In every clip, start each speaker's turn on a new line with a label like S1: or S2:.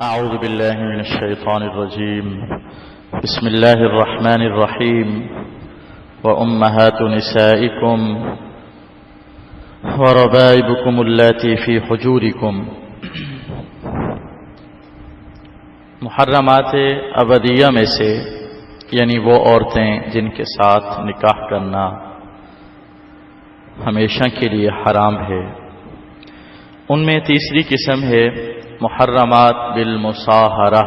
S1: أعوذ بالله من الشيطان الرجيم. بسم الله الرحمن الرحيم. وأمهات نسائكم وربائبكم اللاتي في حجوركم. محرمات ابدیہ میں سے یعنی وہ عورتیں جن کے ساتھ نکاح کرنا ہمیشہ کے لیے حرام ہے، ان میں تیسری قسم ہے محرمات بالمصاہرہ،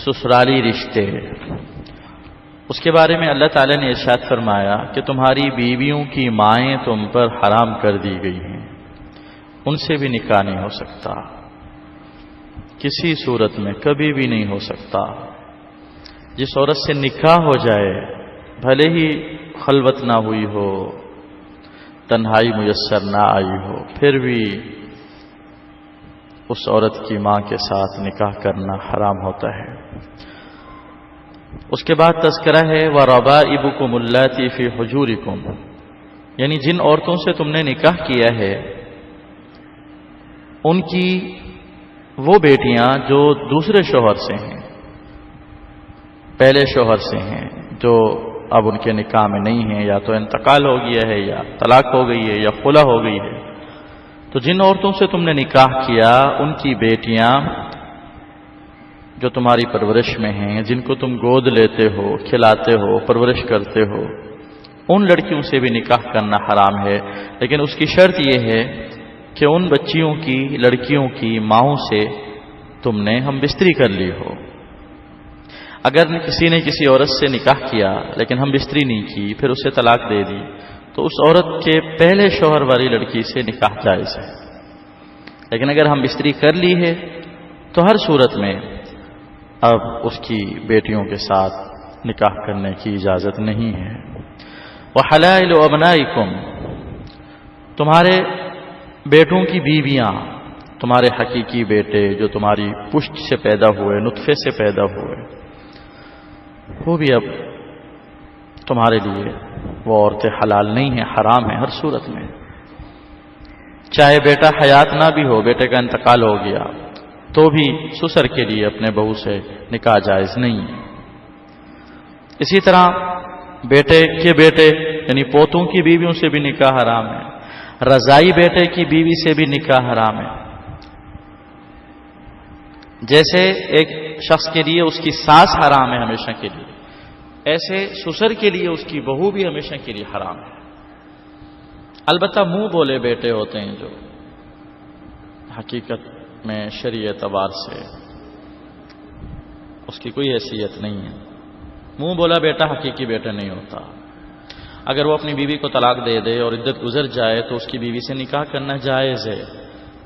S1: سسرالی رشتے. اس کے بارے میں اللہ تعالی نے ارشاد فرمایا کہ تمہاری بیویوں کی مائیں تم پر حرام کر دی گئی ہیں، ان سے بھی نکاح نہیں ہو سکتا، کسی صورت میں کبھی بھی نہیں ہو سکتا. جس عورت سے نکاح ہو جائے بھلے ہی خلوت نہ ہوئی ہو، تنہائی میسر نہ آئی ہو، پھر بھی اس عورت کی ماں کے ساتھ نکاح کرنا حرام ہوتا ہے. اس کے بعد تذکرہ ہے وَرَبَائِبُكُمُ اللَّاتِي فِي حُجُورِكُمْ، یعنی جن عورتوں سے تم نے نکاح کیا ہے ان کی وہ بیٹیاں جو دوسرے شوہر سے ہیں، پہلے شوہر سے ہیں، جو اب ان کے نکاح میں نہیں ہیں، یا تو انتقال ہو گیا ہے، یا طلاق ہو گئی ہے، یا خلا ہو گئی ہے. تو جن عورتوں سے تم نے نکاح کیا ان کی بیٹیاں جو تمہاری پرورش میں ہیں، جن کو تم گود لیتے ہو، کھلاتے ہو، پرورش کرتے ہو، ان لڑکیوں سے بھی نکاح کرنا حرام ہے. لیکن اس کی شرط یہ ہے کہ ان بچیوں کی، لڑکیوں کی ماؤں سے تم نے ہم بستری کر لی ہو. اگر کسی نے کسی عورت سے نکاح کیا لیکن ہم بستری نہیں کی، پھر اسے طلاق دے دی، تو اس عورت کے پہلے شوہر والی لڑکی سے نکاح جائز ہے. لیکن اگر ہم بستری کر لی ہے تو ہر صورت میں اب اس کی بیٹیوں کے ساتھ نکاح کرنے کی اجازت نہیں ہے. وَحَلَائِلُ أَبْنَائِكُمْ، تمہارے بیٹوں کی بیویاں، تمہارے حقیقی بیٹے جو تمہاری پشت سے پیدا ہوئے، نطفے سے پیدا ہوئے، وہ بھی اب تمہارے لیے وہ عورتیں حلال نہیں ہیں، حرام ہیں ہر صورت میں. چاہے بیٹا حیات نہ بھی ہو، بیٹے کا انتقال ہو گیا تو بھی سسر کے لیے اپنے بہو سے نکاح جائز نہیں ہے. اسی طرح بیٹے کے بیٹے یعنی پوتوں کی بیویوں سے بھی نکاح حرام ہے. رضائی بیٹے کی بیوی سے بھی نکاح حرام ہے. جیسے ایک شخص کے لیے اس کی ساس حرام ہے ہمیشہ کے لیے، ایسے سسر کے لیے اس کی بہو بھی ہمیشہ کے لیے حرام ہے. البتہ منہ بولے بیٹے ہوتے ہیں جو حقیقت میں شرعی اعتبار سے اس کی کوئی حیثیت نہیں ہے. منہ بولا بیٹا حقیقی بیٹا نہیں ہوتا. اگر وہ اپنی بیوی کو طلاق دے دے اور عدت گزر جائے تو اس کی بیوی سے نکاح کرنا جائز ہے،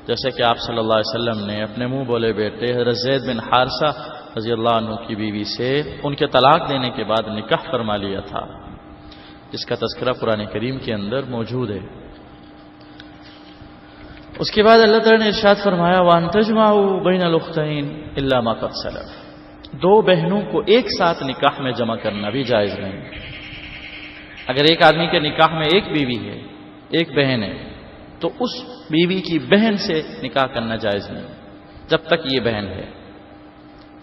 S1: جیسے کہ آپ صلی اللہ علیہ وسلم نے اپنے منہ بولے بیٹے حضرت زید بن حارثہ رضی اللہ عنہ کی بیوی سے ان کے طلاق دینے کے بعد نکاح فرما لیا تھا، جس کا تذکرہ قرآن کریم کے اندر موجود ہے. اس کے بعد اللہ تعالی نے ارشاد فرمایا وَأَن تَجْمَعُوا بَيْنَ الْأُخْتَيْنِ إِلَّا مَا قَدْ سَلَفَ، دو بہنوں کو ایک ساتھ نکاح میں جمع کرنا بھی جائز نہیں. اگر ایک آدمی کے نکاح میں ایک بیوی ہے، ایک بہن ہے، تو اس بیوی کی بہن سے نکاح کرنا جائز نہیں جب تک یہ بہن ہے.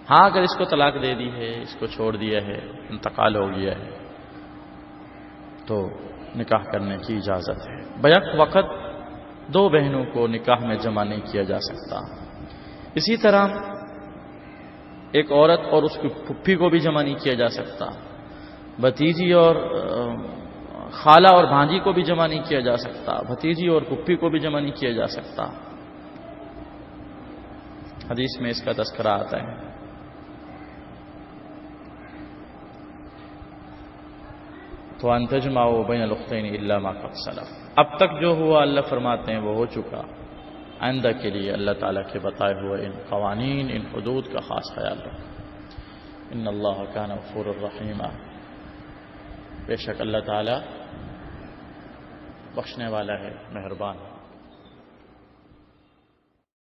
S1: ہاں اگر اس کو طلاق دے دی ہے، اس کو چھوڑ دیا ہے، انتقال ہو گیا ہے، تو نکاح کرنے کی اجازت ہے. بیک وقت دو بہنوں کو نکاح میں جمع نہیں کیا جا سکتا. اسی طرح ایک عورت اور اس کی پھپھی کو بھی جمع نہیں کیا جا سکتا. بھتیجی اور خالہ اور بھانجی کو بھی جمع نہیں کیا جا سکتا. بھتیجی اور پھپھی کو بھی جمع نہیں کیا جا سکتا. حدیث میں اس کا تذکرہ آتا ہے. تو ان تجمعوا بین الاختین الا ما قد سلف، اب تک جو ہوا اللہ فرماتے ہیں وہ ہو چکا. آئندہ کے لیے اللہ تعالیٰ کے بتائے ہوئے ان قوانین، ان حدود کا خاص خیال رکھیں. ان اللہ کان غفورا رحیما، بے شک اللہ تعالیٰ بخشنے والا ہے، مہربان ہے.